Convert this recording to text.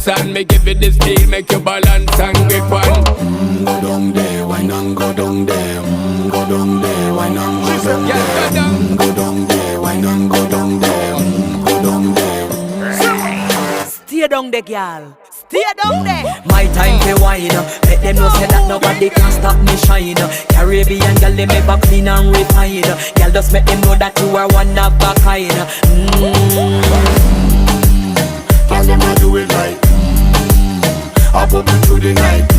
dance and me give it this feel, make you balance and grip on. Go down there, why not go down there? Go down there, why not go down there? Go down there, why not go down there? Go down there. Stay down there, girl. Stay down there. My time to wine. Let them know say that nobody can stop me shine. Caribbean girl, they make back clean and refine. Girl, just make them know that you are one of a kind. Tell them I do it right. I pop it through the night.